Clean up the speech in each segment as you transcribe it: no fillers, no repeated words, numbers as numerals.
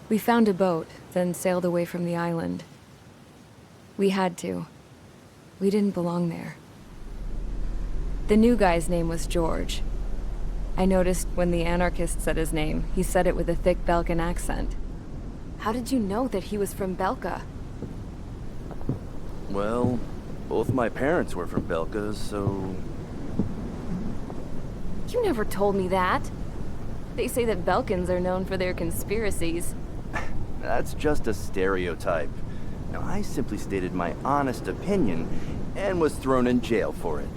We found a boat, then sailed away from the island. We had to. We didn't belong there. The new guy's name was George. I noticed when the anarchist said his name, he said it with a thick Belkan accent. How did you know that he was from Belka? Well, both my parents were from Belka, so... You never told me that. They say that Belkans are known for their conspiracies. That's just a stereotype. Now, I simply stated my honest opinion and was thrown in jail for it.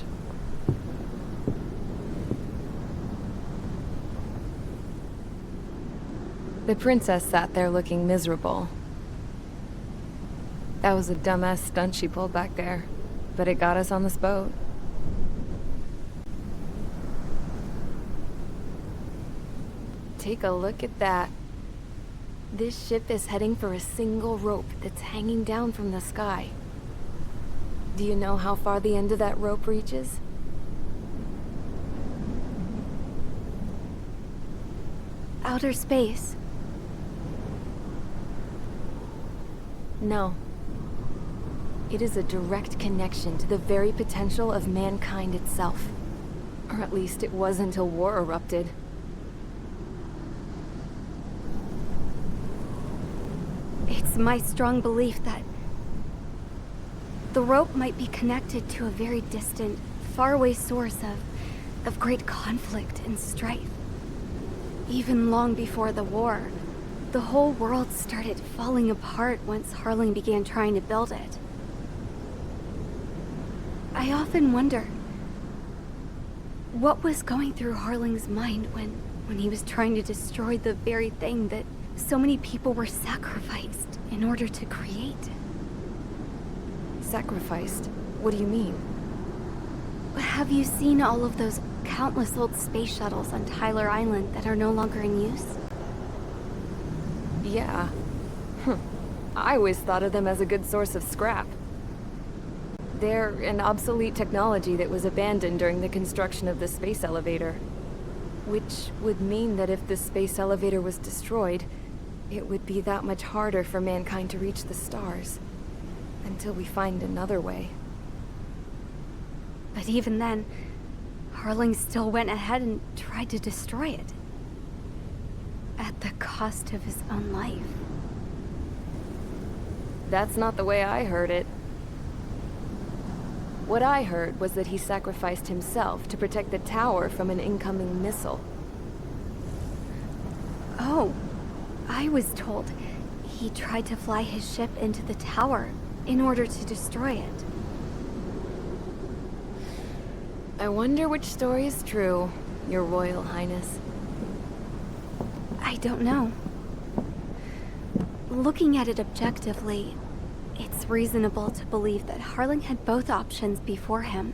The princess sat there looking miserable. That was a dumbass stunt she pulled back there, but it got us on this boat. Take a look at that. This ship is heading for a single rope that's hanging down from the sky. Do you know how far the end of that rope reaches? Outer space. No. It is a direct connection to the very potential of mankind itself. Or at least it was until war erupted. It's my strong belief that the rope might be connected to a very distant, faraway source of great conflict and strife. Even long before the war, the whole world started falling apart once Harling began trying to build it. I often wonder what was going through Harling's mind when he was trying to destroy the very thing that so many people were sacrificed in order to create. Sacrificed? What do you mean? Have you seen all of those countless old space shuttles on Tyler Island that are no longer in use? Yeah. I always thought of them as a good source of scrap. They're an obsolete technology that was abandoned during the construction of the space elevator. Which would mean that if the space elevator was destroyed, it would be that much harder for mankind to reach the stars. Until we find another way. But even then, Harling still went ahead and tried to destroy it. At the cost of his own life. That's not the way I heard it. What I heard was that he sacrificed himself to protect the tower from an incoming missile. Oh, I was told he tried to fly his ship into the tower in order to destroy it. I wonder which story is true, Your Royal Highness. I don't know. Looking at it objectively, it's reasonable to believe that Harling had both options before him.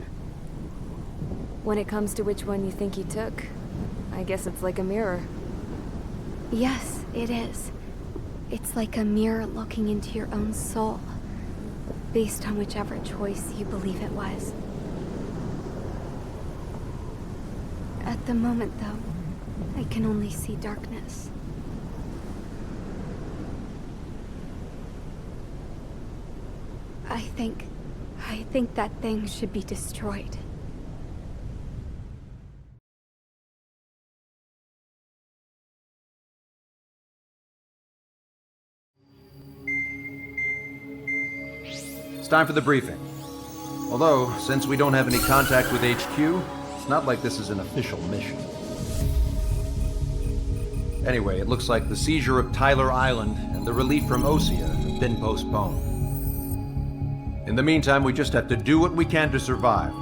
When it comes to which one you think he took, I guess it's like a mirror. Yes, it is. It's like a mirror looking into your own soul, based on whichever choice you believe it was. At the moment, though, I can only see darkness. I think that thing should be destroyed. It's time for the briefing. Although, since we don't have any contact with HQ, it's not like this is an official mission. Anyway, it looks like the seizure of Tyler Island and the relief from Osea have been postponed. In the meantime, we just have to do what we can to survive.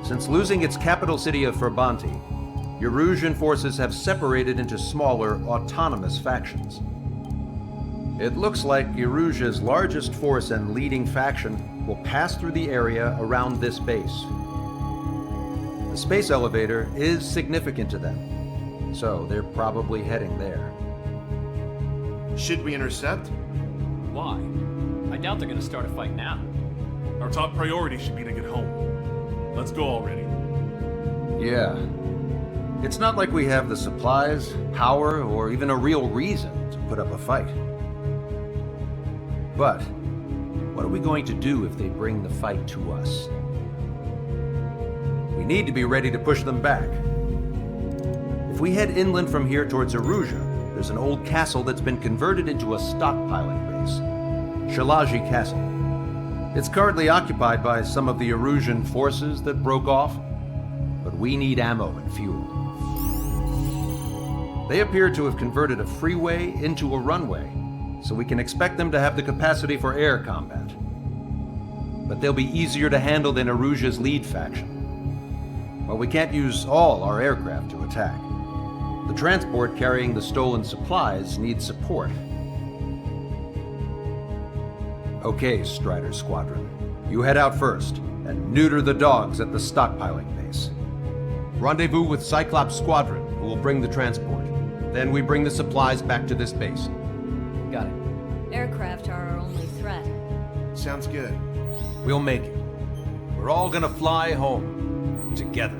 Since losing its capital city of Ferbanti, Erusian forces have separated into smaller, autonomous factions. It looks like Erusia's largest force and leading faction will pass through the area around this base. The space elevator is significant to them, so they're probably heading there. Should we intercept? Why? I doubt they're gonna start a fight now. Our top priority should be to get home. Let's go already. Yeah. It's not like we have the supplies, power, or even a real reason to put up a fight. But what are we going to do if they bring the fight to us? We need to be ready to push them back. If we head inland from here towards Aruja, there's an old castle that's been converted into a stockpiling base. Trilogy Castle. It's currently occupied by some of the Arusian forces that broke off, but we need ammo and fuel. They appear to have converted a freeway into a runway, so we can expect them to have the capacity for air combat. But they'll be easier to handle than Aruja's lead faction. While we can't use all our aircraft to attack, the transport carrying the stolen supplies needs support. Okay, Strider Squadron. You head out first and neuter the dogs at the stockpiling base. Rendezvous with Cyclops Squadron, who will bring the transport. Then we bring the supplies back to this base. Got it. Aircraft are our only threat. Sounds good. We'll make it. We're all gonna fly home. Together.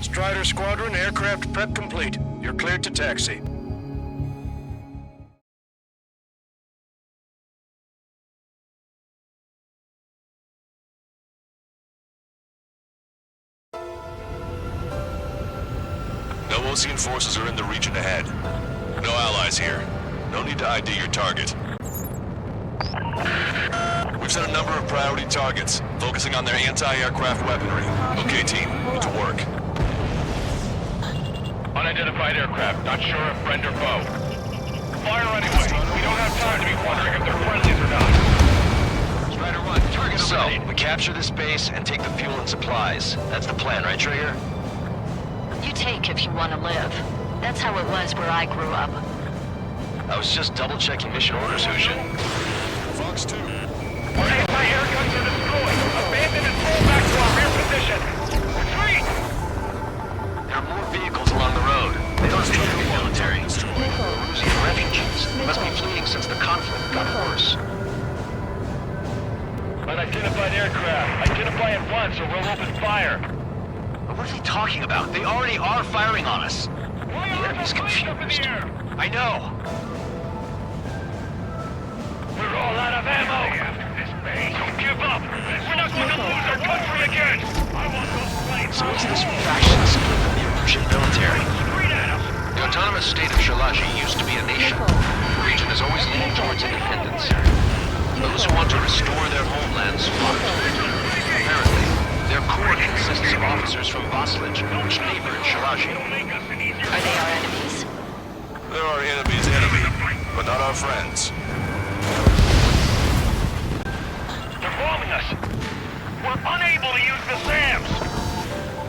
Strider Squadron, aircraft prep complete. You're cleared to taxi. No Osean forces are in the region ahead. No allies here. No need to ID your target. We've set a number of priority targets, focusing on their anti-aircraft weaponry. Okay, team, to work. Unidentified aircraft, not sure if friend or foe. Fire anyway. We don't have time to be wondering if they're friendlies or not. Strider 1, target eliminated. So, we capture this base and take the fuel and supplies. That's the plan, right, Trigger? You take if you want to live. That's how it was where I grew up. I was just double-checking mission orders, Hushin. Fox 2. Our anti-air guns are destroyed. Abandon and pull back to our rear position. Retreat! There are more vehicles along the road. They don't appear to be military. Russian refugees. They must be fleeing since the conflict got worse. Unidentified aircraft. Identify at once or we'll open fire. What are they talking about? They already are firing on us. Why The are enemy's the planes up in confused. the air? I know. We're all out of ammo. Don't give up. We're not going to lose our country again. I want those planes. So what's this faction split from the Russian military? Straight at us. The autonomous state of Trilogy used to be a nation. The region has always leaned towards independence. Those who want to restore their homelands fought. Apparently, their core consists of officers from Vaslage, which neighbor Trilogy. Are they our enemies? They're our enemy's enemy, but not our friends. They're bombing us. We're unable to use the SAMs.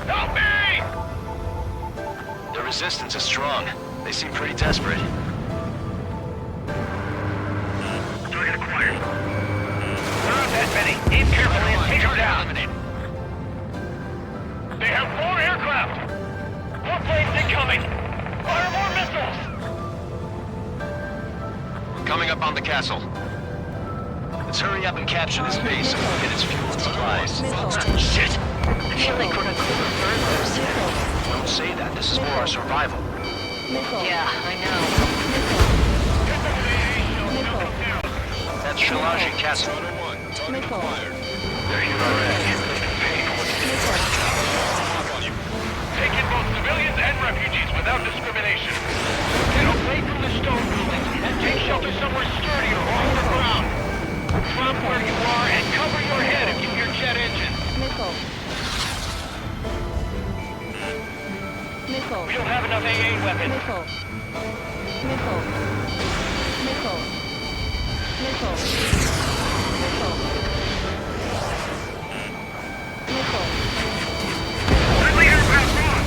Help me! The resistance is strong. They seem pretty desperate. Target acquired. There aren't that many. Aim carefully and take them down. They have more aircraft. More planes incoming. Fire more missiles. We're coming up on the castle. Let's hurry up and capture this base and get its fuel and supplies. Shit! I feel like we're a group of burglars. Don't say that. This is for our survival. Yeah, I know. That's Trilogy Castle. Target acquired. There you are. Take in both civilians and refugees without discrimination. Get away from the stone buildings and take shelter somewhere sturdier or on the ground. Drop where you are and cover your head if you hear jet engines. We don't have enough AA weapons. Friendly aircraft on!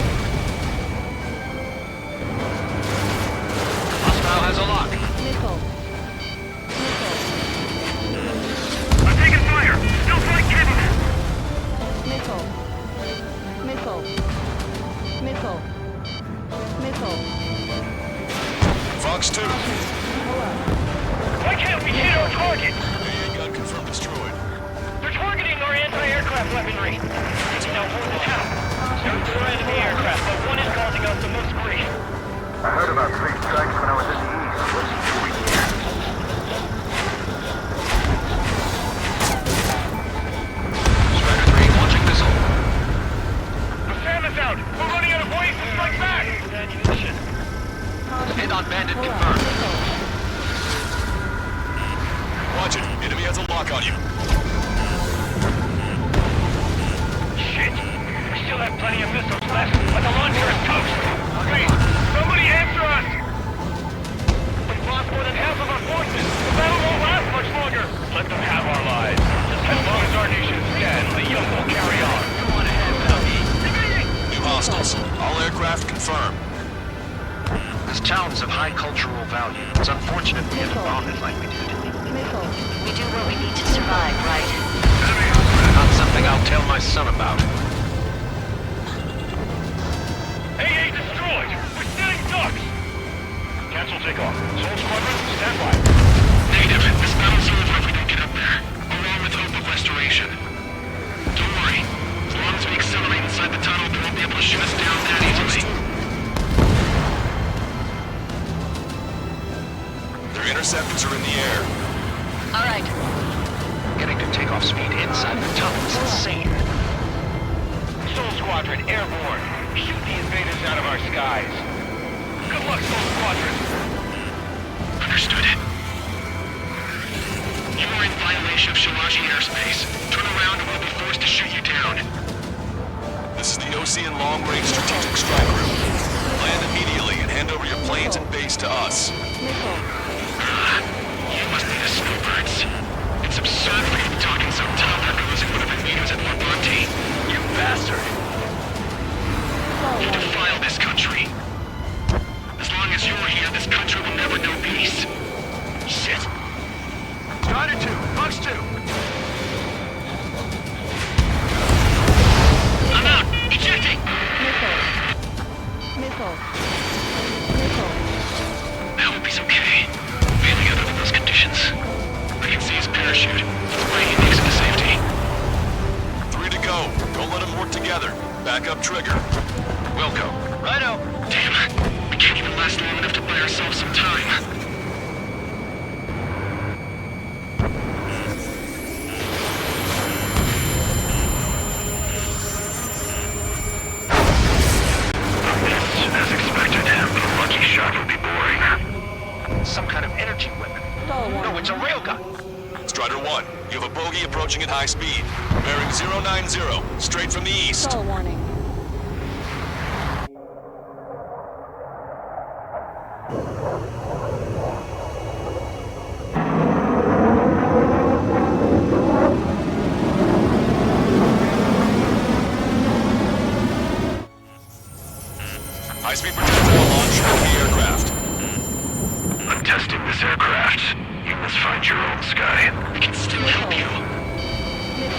Hostile has a lock. Missile. Missile. Fox 2. Why can't we hit our target? AA gun confirmed destroyed. They're targeting our anti-aircraft weaponry. It's now over the town. There are 4 enemy aircraft, but one is causing us the most grief. I heard about 3 strikes when I was in the east. What's he doing here? Strider 3, launching missile. The SAM is out. We're running out of ways to strike back. Ammunition. Hit on bandit confirmed. Watch it. Enemy has a lock on you. Shit. We still have plenty of missiles left, but the launcher is toast. Please, somebody answer us. We've lost more than half of our forces. The battle won't last much longer. Let them have our lives. As long as our nation stands, the young will carry on. Go on ahead, Pelkey. New hostiles. All aircraft confirmed. This town is of high cultural value. It's unfortunate we had to bomb it like we did. Missile. We do what we need to survive, right? Not something I'll tell my son about. AA destroyed. We're sitting ducks. Cancel takeoff. Soul Squadron, stand by. Negative. This battle's over if we don't get up there. Along with hope of restoration. Don't worry. As long as we accelerate inside the tunnel, they won't be able to shoot us down that easily. Their interceptors are in the air. All right. Getting to takeoff speed inside the tunnel is insane. Soul Squadron, airborne. Shoot the invaders out of our skies. Good luck, Soul Squadron. Understood. You are in violation of Trilogy airspace. Turn around and we'll be forced to shoot you down. This is the Ocean Long Range Strategic Strike Group. Land immediately and hand over your planes and base to us. Missile. You must be the snowbirds. It's absurd for you to be talking so tough after losing one of the leaders at Fort Monty. You bastard! You defile this country. As long as you're here, this country will never know peace. Shit. Strider 2, Fox 2. I'm out! Ejecting! Missile. Missile. Missile. I hope he's okay. Bailing out under those conditions. I can see his parachute. That's why he makes it to safety. 3 to go. Don't let them work together. Back up trigger. Wilco. Righto. Damn. We can't even last long enough to buy ourselves some time. As expected, but a lucky shot would be boring. Some kind of energy weapon. No, it's a railgun. Strider 1, you have a bogey approaching at high speed. Bearing 090, straight from the east. Stall warning. High-speed projectile launch from the aircraft. I'm testing this aircraft. You must find your own sky. I can still help you.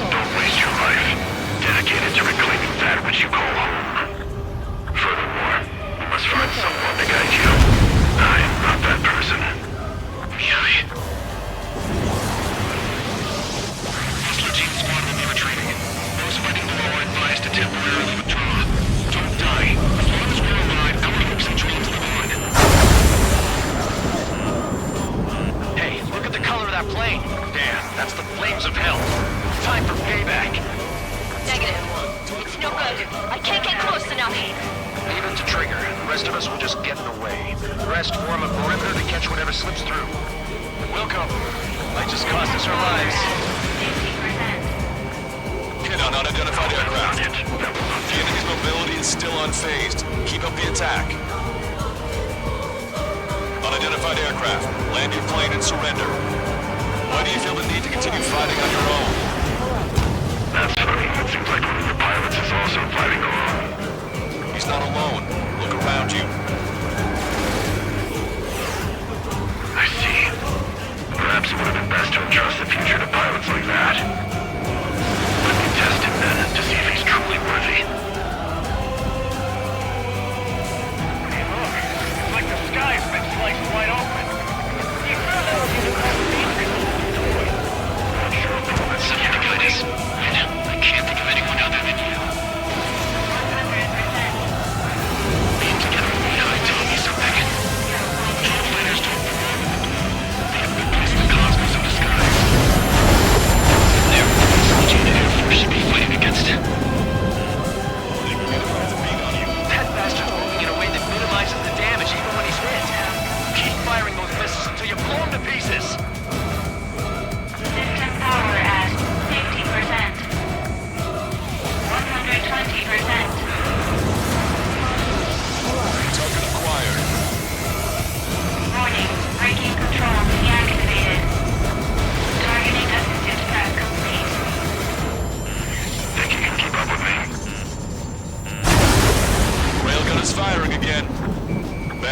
Don't waste your life. Dedicated to reclaiming that which you call home. Furthermore, you must find someone to guide you. I am not that person. Really? Hostile team squad will be retreating. Those fighting below are advised to temporarily withdraw. Don't die. As long as we're alive, our hopes and dreams live on. Hey, look at the color of that plane. Damn, that's the flames of hell. Time for payback. Negative. It's no good. I can't get close enough. Leave it to Trigger. The rest of us will just get in the way. The rest form a perimeter to catch whatever slips through. Welcome. Might just cost us our lives. Hit on unidentified aircraft. The enemy's mobility is still unfazed. Keep up the attack. Unidentified aircraft. Land your plane and surrender. Why do you feel the need to continue fighting on your own? That's funny. It seems like one of the pilots is also fighting alone. He's not alone. Look around you. I see. Perhaps it would have been best to entrust the future to pilots like that. Let me test him then, to see if he's truly worthy.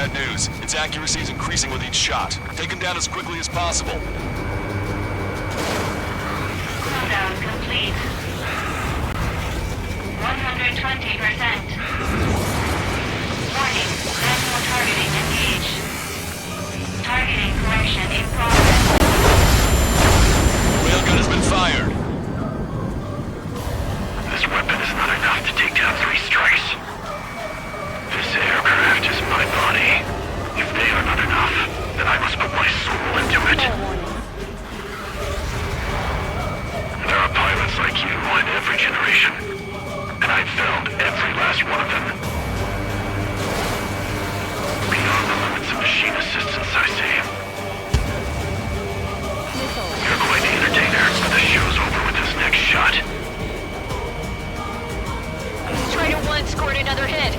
bad news. Its accuracy is increasing with each shot. Take him down as quickly as possible. Countdown complete. 120%. Warning, manual targeting engaged. Targeting correction in progress. Railgun has been fired. This weapon is not enough to take down 3 strikes. This aircraft is my body. If they are not enough, then I must put my soul into it. There are pilots like you in every generation, and I've found every last one of them. Beyond the limits of machine assistance, I say. You're quite the entertainer, but the show's over with this next shot. Strider 1 scored another hit.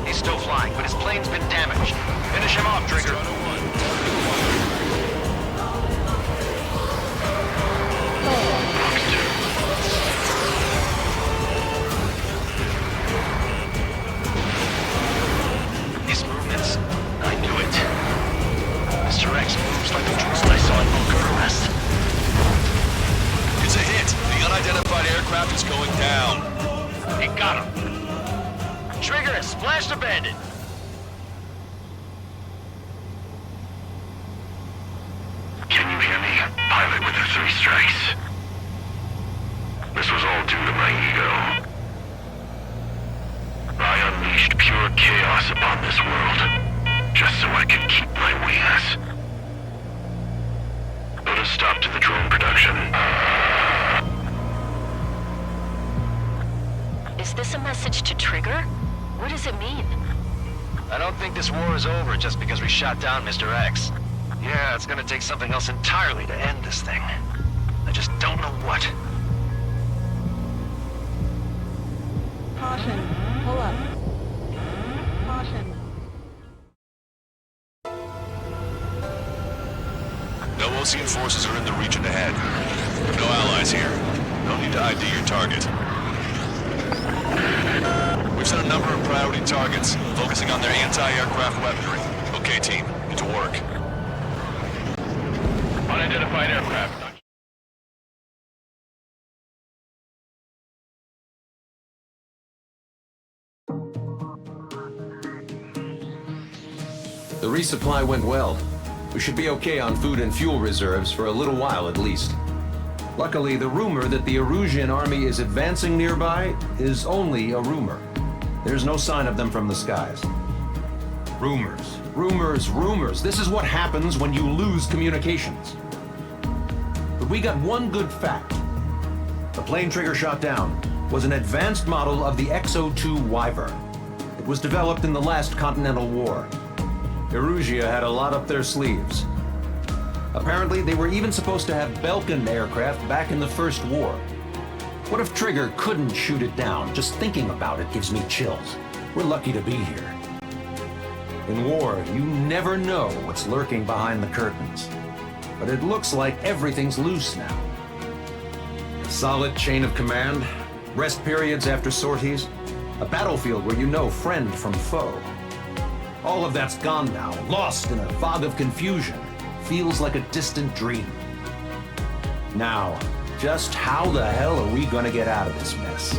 He's still flying, but his plane's been damaged. Finish him off, Trigger. His movements, I knew it. Mr. X moves like the drone I saw in Bulgaria. It's a hit. The unidentified aircraft is going down. He got him. Trigger, splashed a bandit. Can you hear me? Pilot with the 3 strikes. This was all due to my ego. I unleashed pure chaos upon this world, just so I could keep my wings. Put a stop to the drone production. Is this a message to Trigger? What does it mean? I don't think this war is over just because we shot down Mr. X. Yeah, it's gonna take something else entirely to end this thing. I just don't know what. Caution. Pull up. Caution. No Osean forces are in the region ahead. No allies here. No need to ID your target. We've set a number of priority targets, focusing on their anti-aircraft weaponry. Okay, team, get to work. Unidentified aircraft. The resupply went well. We should be okay on food and fuel reserves for a little while at least. Luckily, the rumor that the Erusian army is advancing nearby is only a rumor. There's no sign of them from the skies. Rumors, rumors, rumors. This is what happens when you lose communications. But we got one good fact. The plane Trigger shot down was an advanced model of the X-02 Wyvern. It was developed in the last Continental War. Erusia had a lot up their sleeves. Apparently, they were even supposed to have Belkin aircraft back in the First War. What if Trigger couldn't shoot it down? Just thinking about it gives me chills. We're lucky to be here. In war, you never know what's lurking behind the curtains. But it looks like everything's loose now. A solid chain of command, rest periods after sorties, a battlefield where you know friend from foe. All of that's gone now, lost in a fog of confusion. Feels like a distant dream. Now, just how the hell are we gonna get out of this mess?